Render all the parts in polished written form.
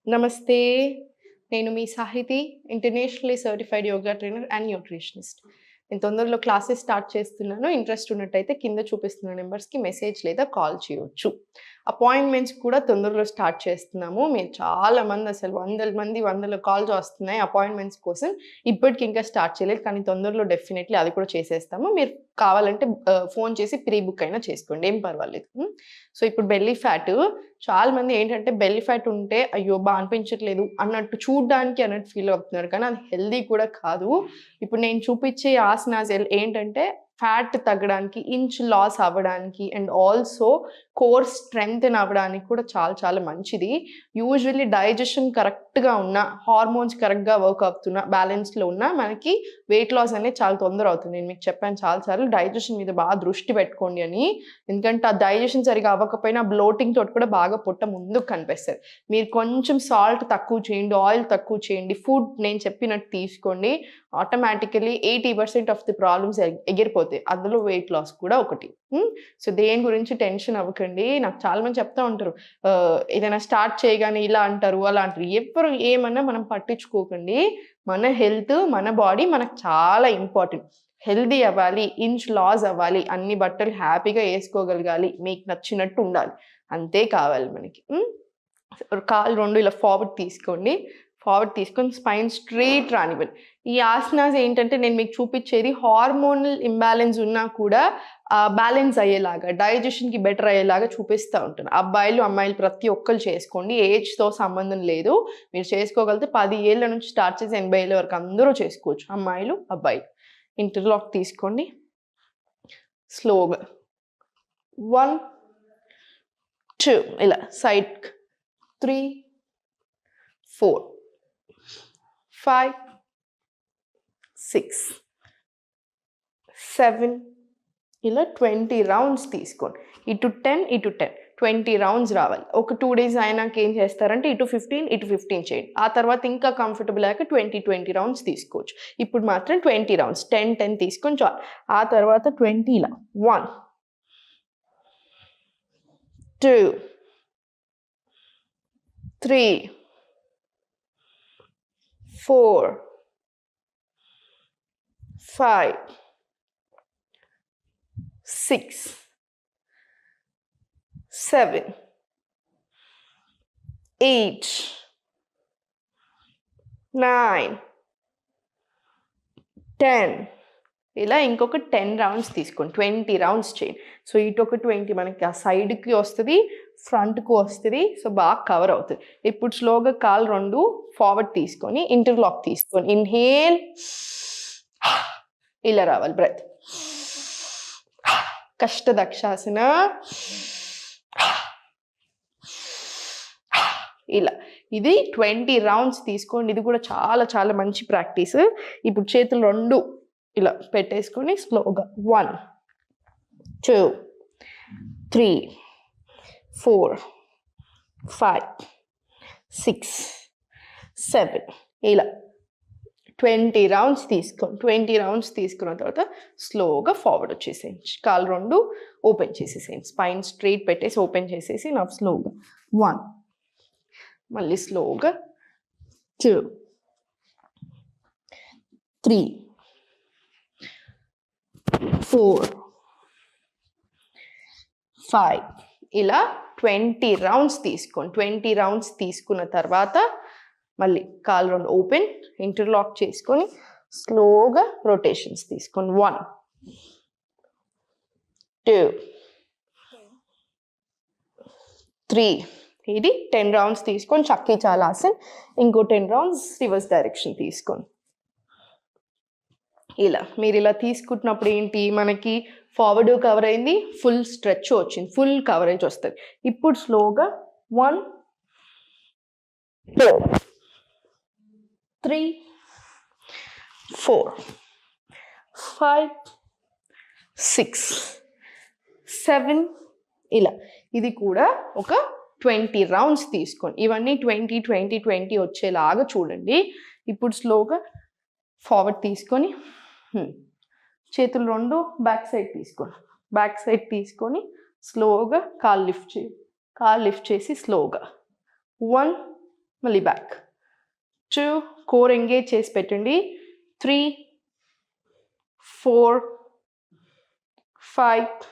నమస్తే. నేను మీ Sahithi, internationally certified yoga trainer and nutritionist. నేను తొందరలో క్లాసెస్ స్టార్ట్ చేస్తున్నాను. ఇంట్రెస్ట్ ఉన్నట్టయితే కింద చూపిస్తున్న నెంబర్స్‌కి మెసేజ్ లేదా కాల్ చేయొచ్చు. అపాయింట్మెంట్స్ కూడా తొందరలో స్టార్ట్ చేస్తున్నాము. మీరు చాలామంది అసలు వందల కాల్స్ వస్తున్నాయి అపాయింట్మెంట్స్ కోసం. ఇప్పటికి ఇంకా స్టార్ట్ చేయలేదు. కానీ తొందరలో డెఫినెట్‌లీ అది కూడా చేసేస్తాము. మీరు కావాలంటే ఫోన్ చేసి ప్రీ బుక్ అయినా చేసుకోండి. ఏం పర్వాలేదు. సో, ఇప్పుడు బెల్లీ ఫ్యాట్ చాలామంది ఏంటంటే బెల్లీ ఫ్యాట్ ఉంటే అయ్యో! అనిపించట్లేదు అన్నట్టు చూడ్డానికి అన్నట్టు ఫీల్ అవుతున్నారు. కానీ అది హెల్తీ కూడా కాదు. ఇప్పుడు నేను చూపించే ఆసనాస్ ఏంటంటే ఫ్యాట్ తగ్గడానికి, ఇంచ్ లాస్ అవ్వడానికి అండ్ ఆల్సో కోర్ స్ట్రెంగ్తెన్ అవ్వడానికి కూడా చాలా చాలా మంచిది. యూజువల్లీ డైజెషన్ కరెక్ట్‌గా ఉన్న, హార్మోన్స్ కరెక్ట్‌గా వర్క్ అవుతున్న, బ్యాలెన్స్‌లో ఉన్న మనకి వెయిట్ లాస్ అనేది చాలా తొందర అవుతుంది. నేను మీకు చెప్పాను చాలా సార్లు డైజెషన్ మీద బాగా దృష్టి పెట్టుకోండి అని. ఎందుకంటే ఆ డైజెషన్ సరిగ్గా అవ్వకపోయినా బ్లోటింగ్ తోటి కూడా బాగా పొట్ట ముందుకు కనిపిస్తది. మీరు కొంచెం సాల్ట్ తక్కువ చేయండి, ఆయిల్ తక్కువ చేయండి, ఫుడ్ నేను చెప్పినట్టు తీసుకోండి. ఆటోమేటికల్లీ 80% ఆఫ్ ది ప్రాబ్లమ్స్ ఎగిరిపోతాయి. అందులో వెయిట్ లాస్ కూడా ఒకటి. సో, దేని గురించి టెన్షన్ అవ్వకండి. నాకు చాలా మంది చెప్తా ఉంటారు. ఏదైనా స్టార్ట్ చేయగానే ఇలా అంటారు, అలా అంటారు. ఎవ్వరు ఏమన్నా మనం పట్టించుకోకండి. మన హెల్త్, మన బాడీ మనకు చాలా ఇంపార్టెంట్. హెల్తీ అవ్వాలి, ఇంచ్ లాస్ అవ్వాలి, అన్ని బట్టలు హ్యాపీగా ఏసుకోగలగాలి, మీకు నచ్చినట్టు ఉండాలి. అంతే కావాలి మనకి. కాళ్ళు 2 ఇలా ఫార్వర్డ్ తీసుకోండి. ఫార్వర్డ్ తీసుకొని స్పైన్ స్ట్రెయిట్ రానివ్వండి. ఈ ఆసనాస్ ఏంటంటే నేను మీకు చూపించేది హార్మోనల్ ఇంబాలెన్స్ ఉన్నా కూడా బ్యాలెన్స్ అయ్యేలాగా, డైజెషన్‌కి బెటర్ అయ్యేలాగా చూపిస్తా ఉంటాను. అబ్బాయిలు, అమ్మాయిలు ప్రతి ఒక్కళ్ళు చేసుకోండి. ఏజ్‌తో సంబంధం లేదు. మీరు చేసుకోగలిగితే 10 ఏళ్ల నుంచి స్టార్ట్ చేసి 80 ఏళ్ల వరకు అందరూ చేసుకోవచ్చు. అమ్మాయిలు, అబ్బాయిలు. ఇంటర్లాక్ తీసుకోండి. స్లోగా 1, 2 ఇలా సైడ్‌కి 3, 4, 5, 6, 7 ఇలా 20 రౌండ్స్ తీసుకోండి. ఇటు 10, ఇటు 10. 20 రౌండ్స్ రావాలి. ఒక 2 డేస్ అయినాక ఏం చేస్తారంటే ఇటు 15, ఇటు 15 చేయండి. ఆ తర్వాత ఇంకా కంఫర్టబుల్ అయ్యాక 20 రౌండ్స్ తీసుకోవచ్చు. ఇప్పుడు మాత్రం 20 రౌండ్స్ 10, 10 తీసుకొని చాలు. ఆ తర్వాత 20 ఇలా 1, 2, 3, 4, 5, 6, 7, 8, 9, 10 ఇలా ఇంకొక 10 రౌండ్స్ తీసుకోండి. 20 రౌండ్స్ చేయండి. సో, ఇటు ఒక 20 మనకి ఆ సైడ్‌కి వస్తది, ఫ్రంట్‌కి వస్తది. సో, బాగా కవర్ అవుతది. ఇప్పుడు స్లోగా కాళ్ళు 2 ఫార్వర్డ్ తీసుకొని ఇంటర్లాక్ తీసుకొని ఇన్‌హేల్ ఇలా రావాలి బ్రెత్. కష్టదక్షాసన ఇలా. ఇది 20 రౌండ్స్ తీసుకోండి. ఇది కూడా చాలా చాలా మంచి ప్రాక్టీస్. ఇప్పుడు చేతులు 2 ఇలా పెట్టేసుకొని స్లోగా 1, 2, 3, 4, 5, 6, 7 ఇలా 20 రౌండ్స్ తీసుకోండి. 20 రౌండ్స్ తీసుకున్న తర్వాత స్లోగా ఫార్వర్డ్ వచ్చేసేయండి. కాళ్ళు 2 ఓపెన్ చేసేసేయండి. స్పైన్ స్ట్రెయిట్ పెట్టేసి ఓపెన్ చేసేసి నా స్లోగా 1 మళ్ళీ స్లోగా 2, 3, 4, 5 ఇలా 20 రౌండ్స్ తీసుకోండి. 20 రౌండ్స్ తీసుకున్న తర్వాత మళ్ళీ కాళ్ళు 2 ఓపెన్ ఇంటర్లాక్ చేసుకొని స్లోగా రొటేషన్స్ తీసుకోండి. 1, 2, 3 ఇది 10 రౌండ్స్ తీసుకొని చక్కీ చాలాసన్. ఇంకో 10 రౌండ్స్ రివర్స్ డైరెక్షన్ తీసుకోండి. ఇలా మీరు ఇలా తీసుకుంటున్నప్పుడు ఏంటి మనకి ఫార్వర్డ్ కవర్ అయింది, ఫుల్ స్ట్రెచ్ వచ్చింది, ఫుల్ కవరేజ్ వస్తుంది. ఇప్పుడు స్లోగా 1, 2, 3, 4, 5, 6, 7 ఇలా. ఇది కూడా ఒక 20 రౌండ్స్ తీసుకోండి. ఇవన్నీ 20, 20, 20 వచ్చేలాగా చూడండి. ఇప్పుడు స్లోగా ఫార్వర్డ్ తీసుకొని చేతులు 2 బ్యాక్ సైడ్ తీసుకోండి. బ్యాక్ సైడ్ తీసుకొని స్లోగా కాళ్ళు లిఫ్ట్ చేసి స్లోగా 1, మళ్ళీ బ్యాక్. 2 కోర్ ఎంగేజ్ చేసి పెట్టండి. 3 4 5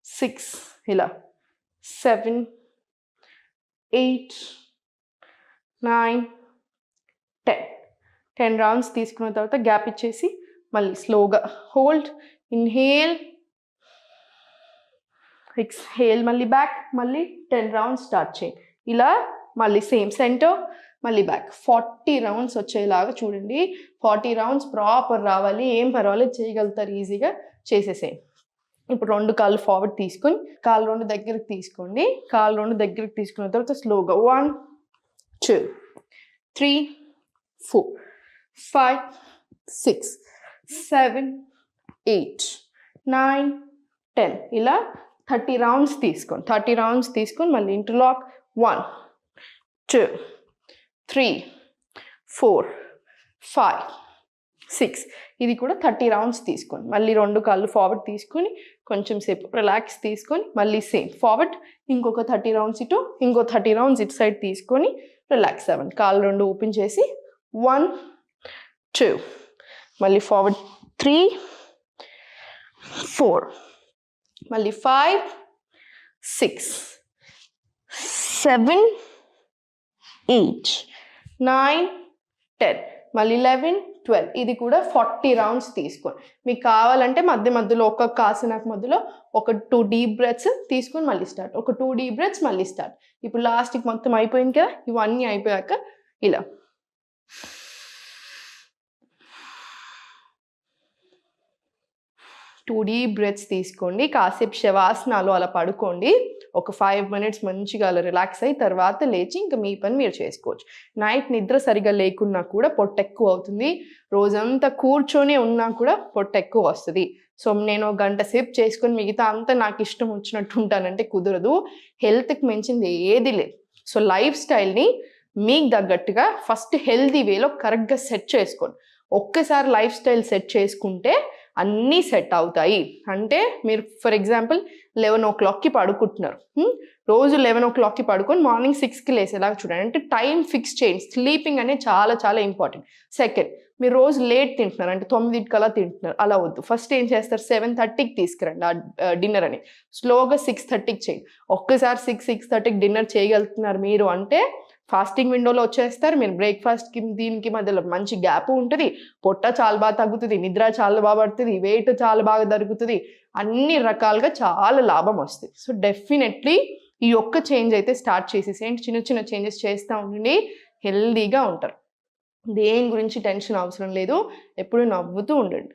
6 ఇలా 7 8 9 10 రౌండ్స్ తీసుకున్న తర్వాత గ్యాప్ ఇచ్చేసి మళ్ళీ స్లోగా హోల్డ్, ఇన్హేల్, ఎక్స్హేల్, మళ్ళీ బ్యాక్, మళ్ళీ 10 రౌండ్స్ స్టార్ట్ చేయండి. ఇలా మళ్ళీ సేమ్ సెంటర్, మళ్ళీ బ్యాక్ 40 రౌండ్స్ వచ్చేలాగా చూడండి. 40 రౌండ్స్ ప్రాపర్ రావాలి. ఏం పర్వాలేదు, చేయగలుగుతారు, ఈజీగా చేసేసేయండి. ఇప్పుడు 2 కాళ్ళు ఫార్వర్డ్ తీసుకొని కాళ్ళు 2 దగ్గరికి తీసుకోండి. కాళ్ళు 2 దగ్గరికి తీసుకున్న తర్వాత స్లోగా 1 2 3 4 5 6 7 8 9 10 ఇలా 30 రౌండ్స్ తీసుకోండి. 30 రౌండ్స్ తీసుకొని మళ్ళీ ఇంటర్లాక్ 1 2 3 4 5 6 ఇది కూడా 30 రౌండ్స్ తీసుకోండి. మళ్ళీ 2 కాళ్ళు ఫార్వర్డ్ తీసుకొని కొంచెం సేపు రిలాక్స్ తీసుకొని మళ్ళీ సేమ్ ఫార్వర్డ్, ఇంకొక 30 రౌండ్స్ ఇటు, ఇంకో 30 రౌండ్స్ ఇటు సైడ్ తీసుకొని రిలాక్స్ అవ్వండి. కాళ్ళు 2 ఓపెన్ చేసి 1 2 మళ్ళీ ఫార్వర్డ్ 3 4 మళ్ళీ 5 6 7 8 9 10 మళ్ళీ 11 12 ఇది కూడా 40 రౌండ్స్ తీసుకోండి. మీకు కావాలంటే మధ్య మధ్యలో ఒక్కొక్క ఆసనాకు మధ్యలో ఒక 2 డీప్ బ్రెత్స్ తీసుకొని మళ్ళీ స్టార్ట్, ఒక 2 డీప్ బ్రెత్స్ మళ్ళీ స్టార్ట్. ఇప్పుడు లాస్ట్కి మొత్తం అయిపోయింది కదా, ఇవన్నీ అయిపోయాక ఇలా 2 డీప్ బ్రెత్స్ తీసుకోండి. కాసేపు శవాసనాలు అలా పడుకోండి. ఒక 5 minutes మంచిగా అలా రిలాక్స్ అయ్యి తర్వాత లేచి ఇంకా మీ పని మీరు చేసుకోవచ్చు. నైట్ నిద్ర సరిగా లేకున్నా కూడా పొట్ట ఎక్కువ అవుతుంది. రోజంతా కూర్చొని ఉన్నా కూడా పొట్ట ఎక్కువ వస్తుంది. సో నేను 1 గంట సేపు చేసుకొని మిగతా అంతా నాకు ఇష్టం వచ్చినట్టు ఉంటానంటే కుదరదు. హెల్త్కి మించింది ఏది లేదు. సో లైఫ్ స్టైల్ని మీకు తగ్గట్టుగా ఫస్ట్ హెల్తీ వేలో కరెక్ట్గా సెట్ చేసుకోండి. ఒక్కసారి లైఫ్ స్టైల్ సెట్ చేసుకుంటే అన్నీ సెట్ అవుతాయి. అంటే మీరు ఫర్ ఎగ్జాంపుల్ 11 o'clockకి పడుకుంటున్నారు. రోజు 11 o'clockకి పడుకొని మార్నింగ్ 6కి లేసేలాగా చూడండి. అంటే టైం ఫిక్స్ చేయండి. స్లీపింగ్ అనేది చాలా చాలా ఇంపార్టెంట్. సెకండ్, మీరు రోజు లేట్ తింటున్నారు, అంటే 9కల్లా తింటున్నారు, అలా వద్దు. ఫస్ట్ ఏం చేస్తారు, 7:30కి తీసుకురండి ఆ డిన్నర్ అని. స్లోగా 6:30కి చేయండి. ఒక్కసారి 6:30కి డిన్నర్ చేయగలుగుతున్నారు మీరు అంటే ఫాస్టింగ్ విండోలో వచ్చేస్తారు. మీరు బ్రేక్ఫాస్ట్కి దీనికి మధ్యలో మంచి గ్యాప్ ఉంటుంది. పొట్ట చాలా బాగా తగ్గుతుంది, నిద్ర చాలా బాగా పడుతుంది, వెయిట్ చాలా బాగా తగ్గుతుంది, అన్ని రకాలుగా చాలా లాభం వస్తుంది. సో డెఫినెట్లీ ఈ ఒక్క చేంజ్ అయితే స్టార్ట్ చేసేసేయండి. చిన్న చిన్న చేంజెస్ చేస్తూ ఉండండి, హెల్దీగా ఉంటారు. దేని గురించి టెన్షన్ అవసరం లేదు. ఎప్పుడు నవ్వుతూ ఉండండి.